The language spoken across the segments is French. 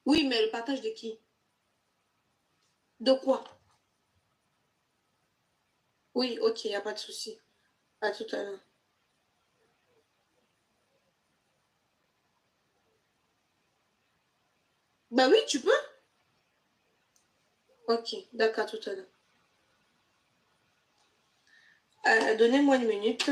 Oui, mais le partage de qui? De quoi? Oui, ok, il n'y a pas de souci. À tout à l'heure. Bah oui, tu peux. Ok, d'accord, à tout à l'heure. Donnez-moi une minute.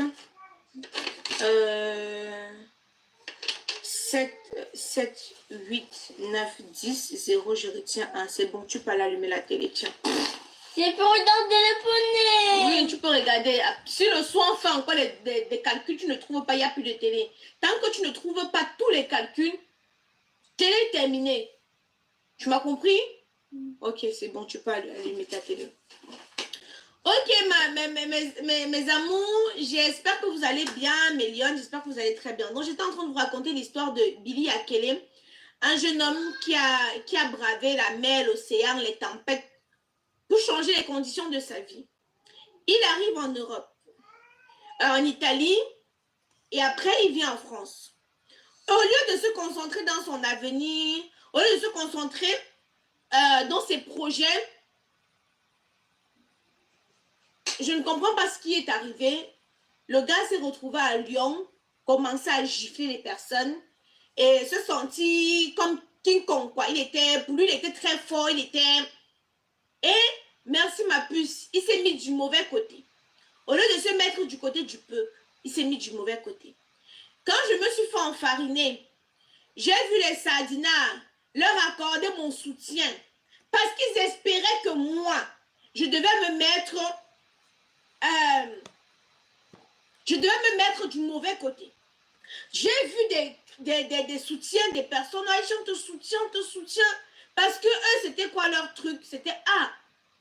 7, 7, 8, 9, 10, 0, je retiens 1. C'est bon, tu peux aller allumer la télé, tiens. Je peux regarder le poney. Oui, tu peux regarder. Si le soir on fait encore des calculs, tu ne trouves pas, il n'y a plus de télé. Tant que tu ne trouves pas tous les calculs, télé terminée. Tu m'as compris? Ok, c'est bon, tu peux allumer ta télé. Ok, mes amours, j'espère que vous allez bien, mes lions, j'espère que vous allez très bien. Donc, j'étais en train de vous raconter l'histoire de Billy Akele, un jeune homme qui a bravé la mer, l'océan, les tempêtes pour changer les conditions de sa vie. Il arrive en Europe, en Italie, et après, il vient en France. Au lieu de se concentrer dans son avenir, au lieu de se concentrer dans ses projets, je ne comprends pas ce qui est arrivé. Le gars s'est retrouvé à Lyon, commençait à gifler les personnes et se sentit comme King Kong, quoi. Pour lui, il était très fort, Et, merci ma puce, il s'est mis du mauvais côté. Au lieu de se mettre du côté du peuple, il s'est mis du mauvais côté. Quand je me suis fait enfariner, j'ai vu les sardinards leur accorder mon soutien parce qu'ils espéraient que moi, je devais me mettre du mauvais côté. J'ai vu des soutiens, des personnes, Aïcha, on te soutient. Parce que eux, c'était quoi leur truc? C'était,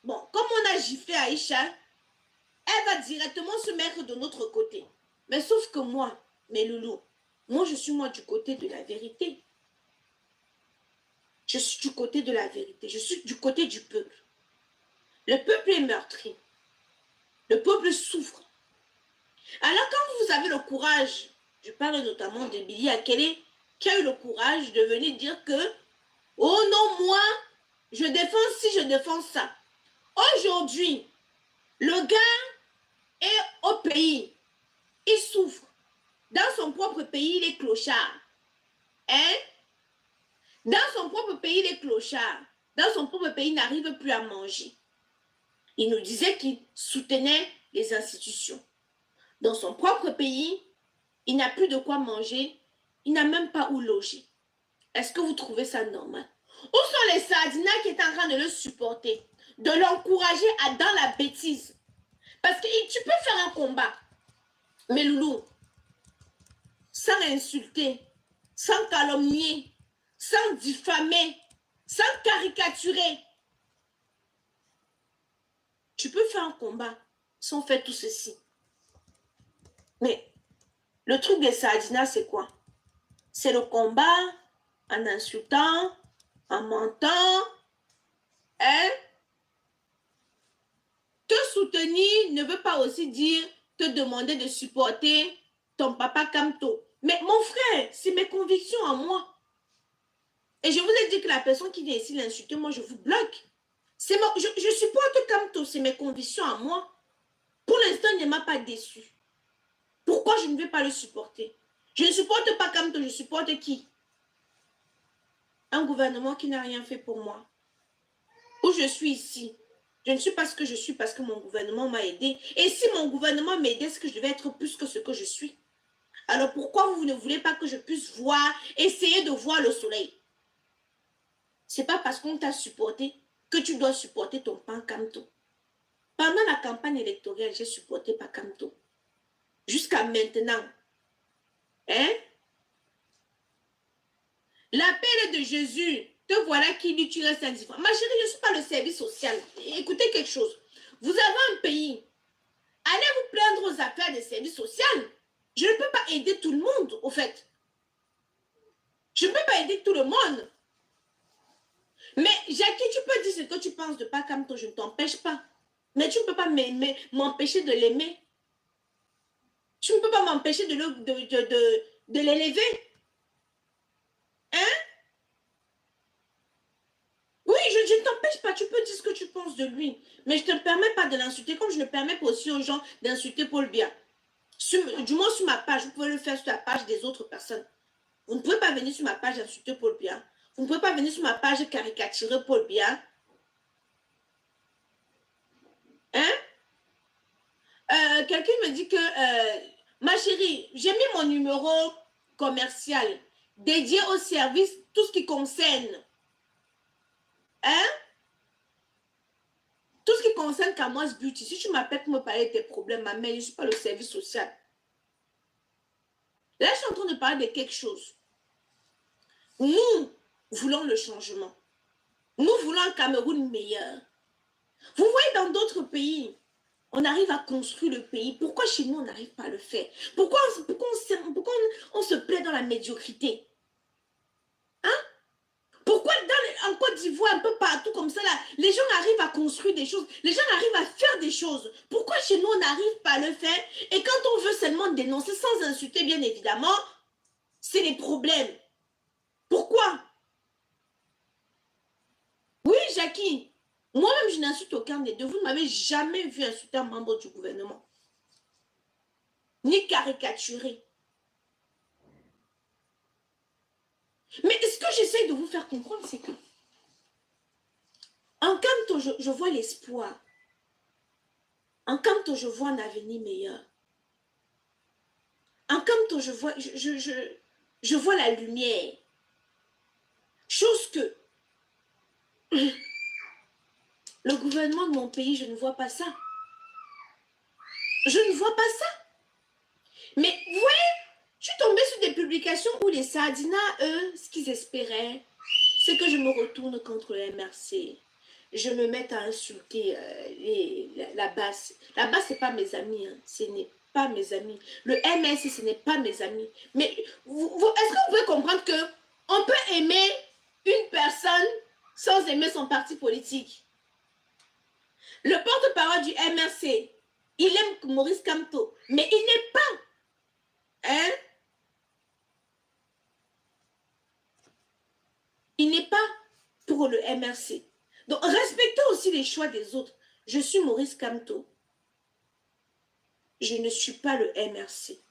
bon, comme on a giflé Aïcha, elle va directement se mettre de notre côté. Mais sauf que moi, mes loulous, moi, je suis du côté de la vérité. Je suis du côté de la vérité. Je suis du côté du peuple. Le peuple est meurtri. Le peuple souffre. Alors, quand vous avez le courage, je parle notamment de Billy Akele, qui a eu le courage de venir dire que, oh non, moi, je défends ci, je défends ça. Aujourd'hui, le gars est au pays. Il souffre. Dans son propre pays, il est clochard. Hein? Dans son propre pays, il est clochard. Dans son propre pays, il n'arrive plus à manger. Il nous disait qu'il soutenait les institutions. Dans son propre pays, il n'a plus de quoi manger. Il n'a même pas où loger. Est-ce que vous trouvez ça normal? Où sont les sardinats qui est en train de le supporter, de l'encourager dans la bêtise? Parce que tu peux faire un combat, mais loulou, sans insulter, sans calomnier, sans diffamer, sans caricaturer. Tu peux faire un combat sans faire tout ceci. Mais le truc des sardinats, c'est quoi? C'est le combat en insultant, en mentant, hein? Te soutenir ne veut pas aussi dire te demander de supporter ton papa Kamto. Mais mon frère, c'est mes convictions en moi. Et je vous ai dit que la personne qui vient ici l'insulter, moi je vous bloque. Je supporte Kamto, c'est mes convictions en moi. Pour l'instant, il ne m'a pas déçu. Pourquoi je ne vais pas le supporter? Je ne supporte pas Kamto, je supporte qui? Un gouvernement qui n'a rien fait pour moi. Où je suis ici. Je ne suis pas ce que je suis parce que mon gouvernement m'a aidé. Et si mon gouvernement m'aidait, est-ce que je devais être plus que ce que je suis? Alors pourquoi vous ne voulez pas que je puisse essayer de voir le soleil? C'est pas parce qu'on t'a supporté que tu dois supporter ton pan Kamto. Pendant la campagne électorale, j'ai supporté pas Kamto. Jusqu'à maintenant. Hein? L'appel de Jésus, te voilà qui lui tu restes indifférent. Ma chérie, je ne suis pas le service social. Écoutez quelque chose. Vous avez un pays. Allez vous plaindre aux affaires des services sociaux. Je ne peux pas aider tout le monde, au fait. Je ne peux pas aider tout le monde. Mais Jackie, tu peux dire ce que tu penses de Pakamto, je ne t'empêche pas. Mais tu ne peux pas m'empêcher de l'aimer. Tu ne peux pas m'empêcher de l'élever. Hein? t'empêche pas, tu peux dire ce que tu penses de lui. Mais je ne te permets pas de l'insulter, comme je ne permets pas aussi aux gens d'insulter Paul Biya. Du moins sur ma page, vous pouvez le faire sur la page des autres personnes. Vous ne pouvez pas venir sur ma page insulter Paul Biya. Vous ne pouvez pas venir sur ma page caricaturer Paul Biya. Hein? Quelqu'un me dit que, ma chérie, j'ai mis mon numéro commercial dédié au service, tout ce qui concerne. Hein? Tout ce qui concerne Kamoise Beauty. Si tu m'appelles pour me parler de tes problèmes, ma mère, je ne suis pas le service social. Là, je suis en train de parler de quelque chose. Nous voulons le changement. Nous voulons un Cameroun meilleur. Vous voyez, dans d'autres pays, on arrive à construire le pays. Pourquoi chez nous, on n'arrive pas à le faire? Pourquoi on se plaît dans la médiocrité? Hein? Pourquoi en Côte d'Ivoire, un peu partout comme ça, là, les gens arrivent à construire des choses, les gens arrivent à faire des choses. Pourquoi chez nous, on n'arrive pas à le faire? Et quand on veut seulement dénoncer, sans insulter, bien évidemment, c'est les problèmes. Pourquoi? Oui, Jackie. Moi-même, je n'insulte aucun des deux. Vous ne m'avez jamais vu insulter un membre du gouvernement. Ni caricaturer. Mais ce que j'essaie de vous faire comprendre, c'est que en Kanto, je vois l'espoir. En Kanto, je vois un avenir meilleur. En Kanto, je vois la lumière. Chose que le gouvernement de mon pays, je ne vois pas ça. Je ne vois pas ça. Mais vous voyez, je suis tombée sur des publications où les Sardinats, eux, ce qu'ils espéraient, c'est que je me retourne contre le MRC. Je me mette à insulter la base. La base, ce n'est pas mes amis. Hein. Ce n'est pas mes amis. Le MRC, ce n'est pas mes amis. Mais est-ce que vous pouvez comprendre qu'on peut aimer une personne sans aimer son parti politique? Le porte-parole du MRC, il aime Maurice Kamto, mais il n'est pas. Hein? Il n'est pas pour le MRC. Donc, respectez aussi les choix des autres. Je suis Maurice Kamto. Je ne suis pas le MRC.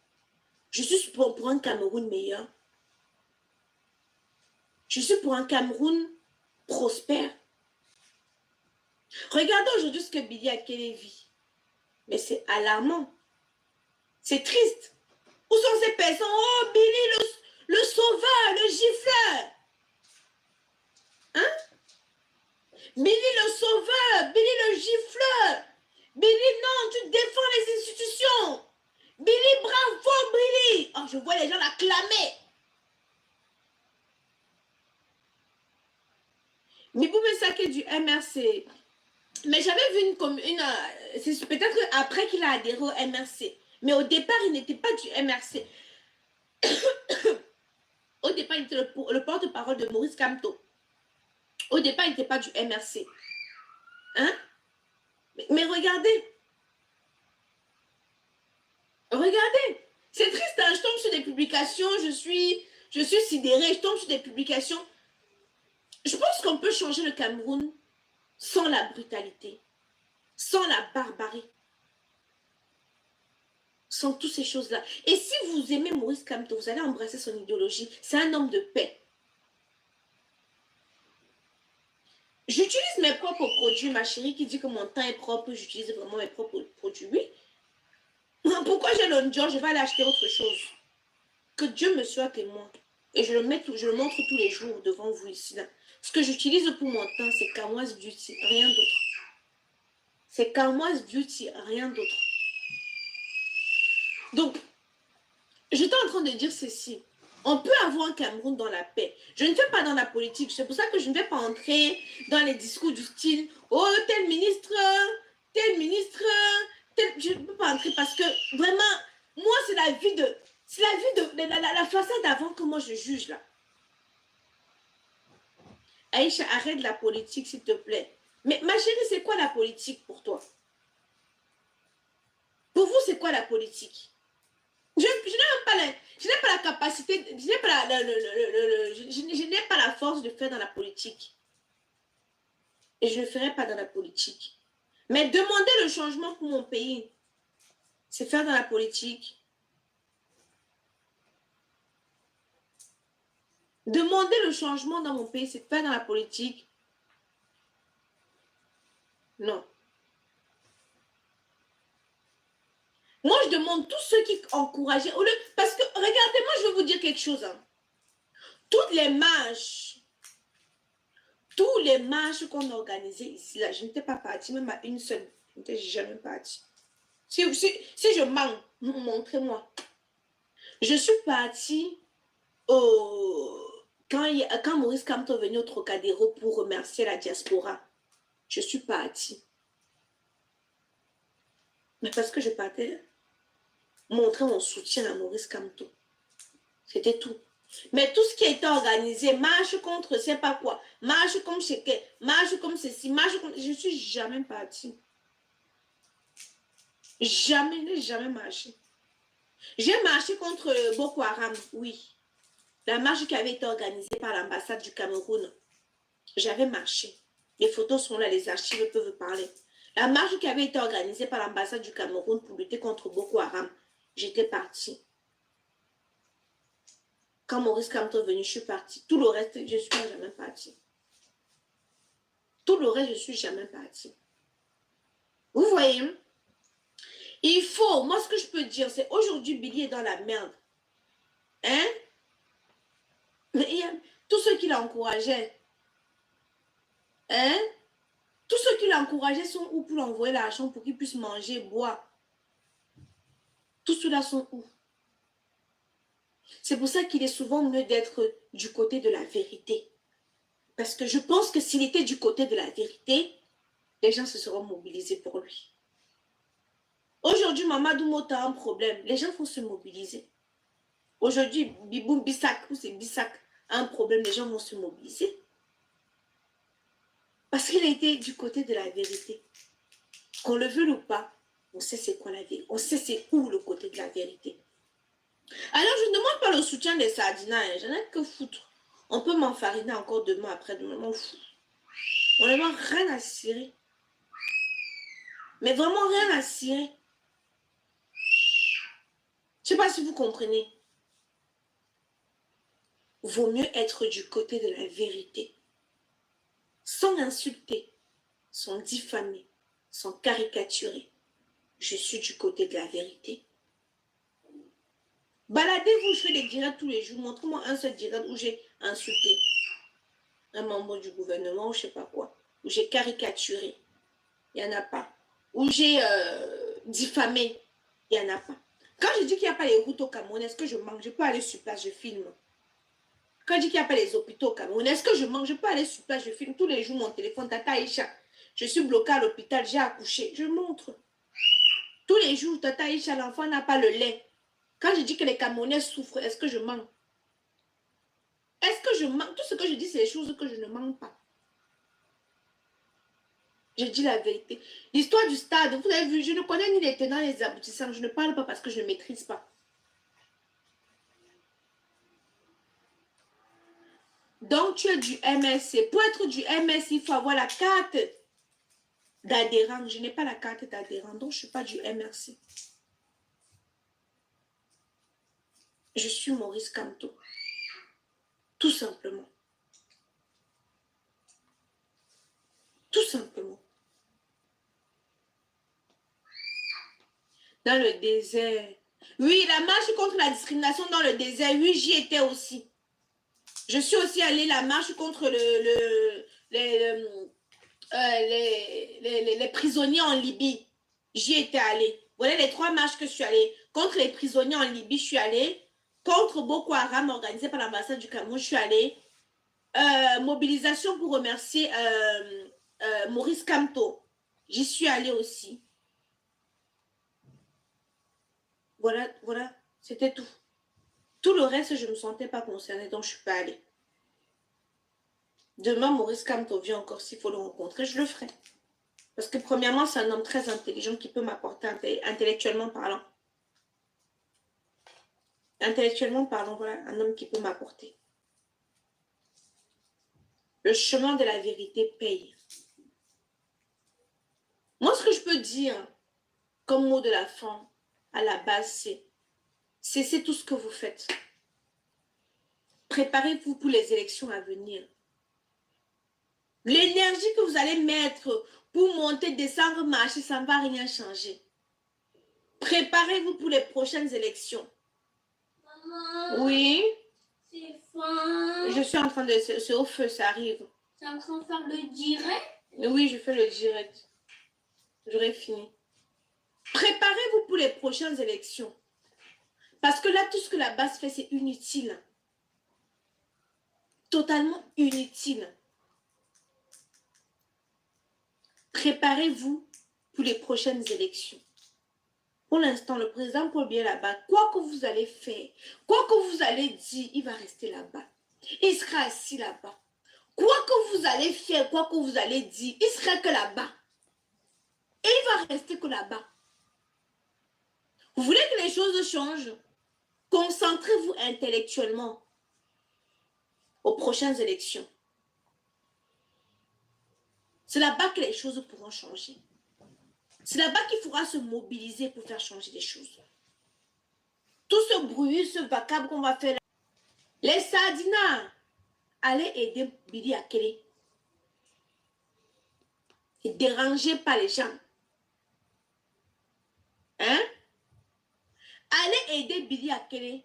Je suis pour un Cameroun meilleur. Je suis pour un Cameroun prospère. Regardez aujourd'hui ce que Billy Akele vit. Mais c'est alarmant. C'est triste. Où sont ces personnes? Oh, Billy le sauveur, le gifleur. Hein? Billy le sauveur, Billy le gifleur. Billy, non, tu défends les institutions. Billy, bravo, Billy. Oh, je vois les gens l'acclamer. Mibou Messaké du MRC. Mais j'avais vu c'est peut-être après qu'il a adhéré au MRC. Mais au départ, il n'était pas du MRC. Au départ, il était le porte-parole de Maurice Kamto. Au départ, il n'était pas du MRC. Hein? Mais regardez. Regardez. C'est triste, hein? Je tombe sur des publications, je suis sidérée, je tombe sur des publications. Je pense qu'on peut changer le Cameroun sans la brutalité, sans la barbarie, sans toutes ces choses-là. Et si vous aimez Maurice Kamto, vous allez embrasser son idéologie. C'est un homme de paix. J'utilise mes propres produits. Ma chérie qui dit que mon teint est propre, j'utilise vraiment mes propres produits. Oui. Pourquoi j'ai l'honneur? Je vais aller acheter autre chose. Que Dieu me soit témoin. Et je le montre tous les jours devant vous ici. Là. Ce que j'utilise pour mon teint, c'est Kamoise Beauty, rien d'autre. C'est Kamoise Beauty, rien d'autre. Donc, j'étais en train de dire ceci. On peut avoir un Cameroun dans la paix. Je ne fais pas dans la politique. C'est pour ça que je ne vais pas entrer dans les discours du style « Oh, tel ministre, tel... » Je ne peux pas entrer parce que vraiment, moi, c'est la vie de... C'est la façade avant que moi je juge là. Aïcha, arrête la politique s'il te plaît. Mais ma chérie, c'est quoi la politique pour toi? Pour vous, c'est quoi la politique? Je n'ai pas la capacité, je n'ai pas la force de faire dans la politique. Et je ne le ferai pas dans la politique. Mais demander le changement pour mon pays, c'est faire dans la politique. Demander le changement dans mon pays, c'est faire dans la politique. Non. Moi, je demande tous ceux qui encourageaient. Parce que, regardez, moi, je vais vous dire quelque chose. Hein. Toutes les marches, tous les marches qu'on a organisées ici, là, je n'étais pas partie, même à une seule. Je n'étais jamais partie. Si je mens, montrez-moi. Je suis partie quand Maurice Kamto est venu au Trocadéro pour remercier la diaspora. Je suis partie. Mais parce que je partais montrer mon soutien à Maurice Kamto. C'était tout. Mais tout ce qui a été organisé, marche contre c'est pas quoi, marche comme Cheke, marche comme ceci, marche comme... Je ne suis jamais partie. Jamais marché. J'ai marché contre Boko Haram, oui. La marche qui avait été organisée par l'ambassade du Cameroun. J'avais marché. Les photos sont là, les archives peuvent parler. La marche qui avait été organisée par l'ambassade du Cameroun pour lutter contre Boko Haram, j'étais partie. Quand Maurice Kamto est venu, je suis partie. Tout le reste, je ne suis jamais partie. Tout le reste, je ne suis jamais partie. Vous voyez? Il faut, moi ce que je peux dire, c'est aujourd'hui Billy est dans la merde. Hein? Mais il y a tous ceux qui l'encourageaient. Hein? Tous ceux qui l'encourageaient sont où pour l'envoyer l'argent pour qu'il puisse manger, boire? Tous ceux-là sont où? C'est pour ça qu'il est souvent mieux d'être du côté de la vérité. Parce que je pense que s'il était du côté de la vérité, les gens se seront mobilisés pour lui. Aujourd'hui, Mamadou Mota a un problème. Les gens vont se mobiliser. Aujourd'hui, Biboum Bissak, ou c'est Bissak, a un problème. Les gens vont se mobiliser. Parce qu'il a été du côté de la vérité. Qu'on le veuille ou pas, on sait c'est quoi la vérité. On sait c'est où le côté de la vérité. Alors, je ne demande pas le soutien des sardinaires. J'en ai que foutre. On peut m'enfariner encore demain, après-demain. On fout. On n'a rien à cirer. Mais vraiment rien à cirer. Je ne sais pas si vous comprenez. Vaut mieux être du côté de la vérité. Sans insulter, sans diffamer, sans caricaturer. Je suis du côté de la vérité. Baladez-vous, je fais des directs tous les jours. Montrez-moi un seul direct où j'ai insulté un membre du gouvernement ou je ne sais pas quoi. Où j'ai caricaturé. Il n'y en a pas. Où j'ai diffamé. Il n'y en a pas. Quand je dis qu'il n'y a pas les routes au Cameroun, est-ce que je mange? Je peux aller sur place, je filme. Quand je dis qu'il n'y a pas les hôpitaux au Cameroun, est-ce que je mange? Je peux aller sur place, je filme tous les jours mon téléphone. Tata Aïcha, je suis bloquée à l'hôpital, j'ai accouché. Je montre. Tous les jours, Tata Aïcha, l'enfant n'a pas le lait. Quand je dis que les Camerounais souffrent, est-ce que je mens? Est-ce que je mens? Tout ce que je dis, c'est des choses que je ne mens pas. Je dis la vérité. L'histoire du stade, vous avez vu, je ne connais ni les tenants ni les aboutissants. Je ne parle pas parce que je ne maîtrise pas. Donc, tu es du MSC. Pour être du MSC, il faut avoir la carte d'adhérent. Je n'ai pas la carte d'adhérent, donc je ne suis pas du MRC. Je suis Maurice Kamto. Tout simplement. Tout simplement. Dans le désert. Oui, la marche contre la discrimination dans le désert. Oui, j'y étais aussi. Je suis aussi allée la marche contre les prisonniers en Libye. J'y étais allée. Voilà les 3 marches que je suis allée. Contre les prisonniers en Libye, je suis allée. Contre Boko Haram, organisé par l'ambassade du Cameroun, je suis allée. Mobilisation pour remercier Maurice Kamto. J'y suis allée aussi. Voilà, c'était tout. Tout le reste, je ne me sentais pas concernée, donc je ne suis pas allée. Demain, Maurice Kamto vient encore, s'il faut le rencontrer, je le ferai. Parce que premièrement, c'est un homme très intelligent qui peut m'apporter intellectuellement parlant. Intellectuellement parlant, voilà, un homme qui peut m'apporter. Le chemin de la vérité paye. veux dire, comme mot de la fin, à la base, c'est cessez tout ce que vous faites. Préparez-vous pour les élections à venir. L'énergie que vous allez mettre pour monter, descendre, marcher, ça ne va rien changer. Préparez-vous pour les prochaines élections. Maman, Oui, c'est fin. je suis en train de... C'est au feu, ça arrive. Tu es en train de faire le direct? Oui, je fais le direct. J'aurai fini. Préparez-vous pour les prochaines élections. Parce que là, tout ce que la base fait, c'est inutile. Totalement inutile. Préparez-vous pour les prochaines élections. Pour l'instant, le président Paul Biya là-bas, quoi que vous allez faire, quoi que vous allez dire, il va rester là-bas. Il sera assis là-bas. Quoi que vous allez faire, quoi que vous allez dire, il sera que là-bas. Et il va rester que là-bas. Vous voulez que les choses changent? Concentrez-vous intellectuellement aux prochaines élections. C'est là-bas que les choses pourront changer. C'est là-bas qu'il faudra se mobiliser pour faire changer les choses. Tout ce bruit, ce vacarme qu'on va faire, les sardinats, allez aider Billy Akele. Et dérangez pas les gens. Hein? Allez aider Billy Akele.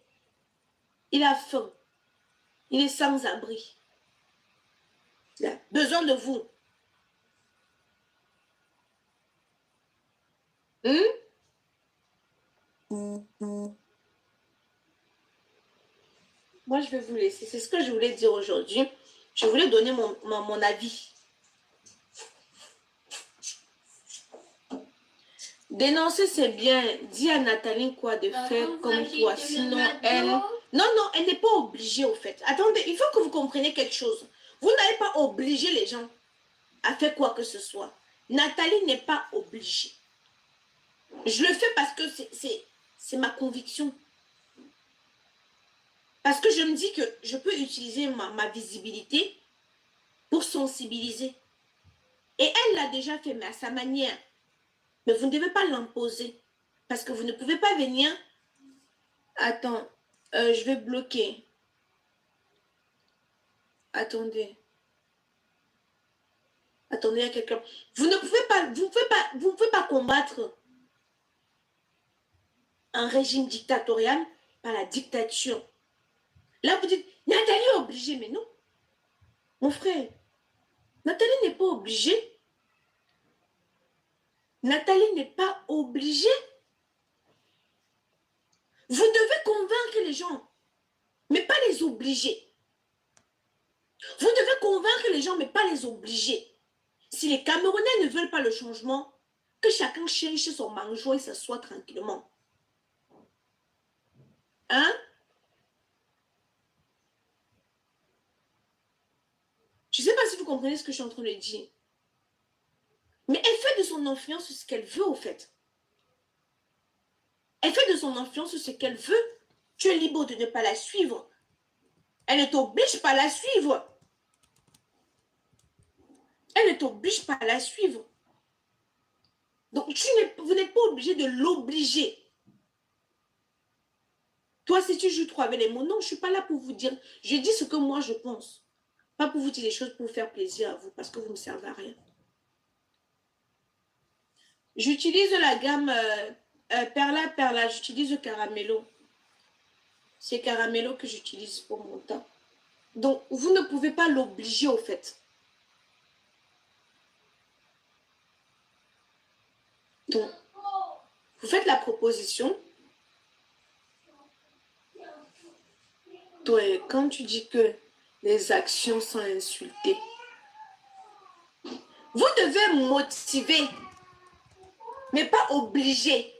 Il a faim. Il est sans abri. Il a besoin de vous. Moi, je vais vous laisser. C'est ce que je voulais dire aujourd'hui. Je voulais donner mon avis. Dénoncer, c'est bien. Dis à Nathalie quoi de faire comme toi. Sinon, elle... Non, non, elle n'est pas obligée, au fait. Attendez, il faut que vous compreniez quelque chose. Vous n'allez pas obliger les gens à faire quoi que ce soit. Nathalie n'est pas obligée. Je le fais parce que c'est ma conviction. Parce que je me dis que je peux utiliser ma visibilité pour sensibiliser. Et elle l'a déjà fait, mais à sa manière. Mais vous ne devez pas l'imposer. Parce que vous ne pouvez pas venir... Attends, je vais bloquer. Attendez. Attendez, il y a quelqu'un. Vous ne pouvez pas, vous pouvez pas combattre un régime dictatorial par la dictature. Là, vous dites, Nathalie est obligée, mais non. Mon frère, Nathalie n'est pas obligée. Nathalie n'est pas obligée. Vous devez convaincre les gens, mais pas les obliger. Vous devez convaincre les gens, mais pas les obliger. Si les Camerounais ne veulent pas le changement, que chacun cherche son mangeoire et s'assoit tranquillement. Hein? Je ne sais pas si vous comprenez ce que je suis en train de dire. Mais elle fait de son influence ce qu'elle veut, au fait. Elle fait de son influence ce qu'elle veut. Tu es libre de ne pas la suivre. Elle ne t'oblige pas à la suivre. Elle ne t'oblige pas à la suivre. Donc, vous n'êtes pas obligé de l'obliger. Toi, si tu joues trop avec les mots, non, je ne suis pas là pour vous dire. Je dis ce que moi, je pense. Pas pour vous dire des choses pour vous faire plaisir à vous, parce que vous ne me servez à rien. J'utilise la gamme Perla, j'utilise Caramello. C'est Caramello que j'utilise pour mon teint. Donc, vous ne pouvez pas l'obliger, au fait. Donc, vous faites la proposition. Toi, quand tu dis que les actions sont insultées, vous devez motiver, mais pas obliger.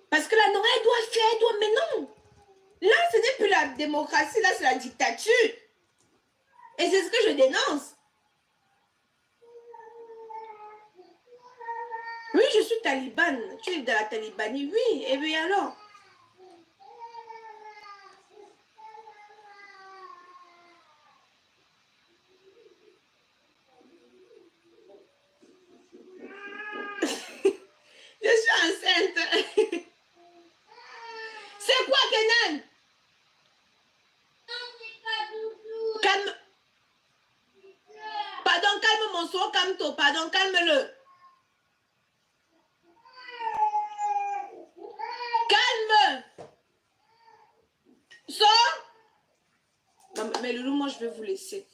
Parce que là, non, elle doit faire, elle doit, mais non. Là, ce n'est plus la démocratie, là, c'est la dictature. Et c'est ce que je dénonce. Oui, je suis talibane. Tu es de la talibanie, oui. Et bien alors? So Kamto, pardon, calme-le. Calme. Sors. Mais Loulou, moi, je vais vous laisser.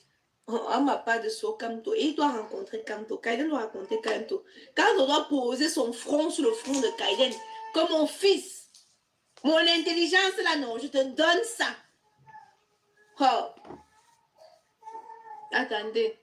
On m'a pas de So Kamto. Et il doit rencontrer Kamto. Kaiden doit raconter Kamto. Kamto doit poser son front sur le front de Kaiden. Comme mon fils. Mon intelligence, là, non. Je te donne ça. Oh. Attendez.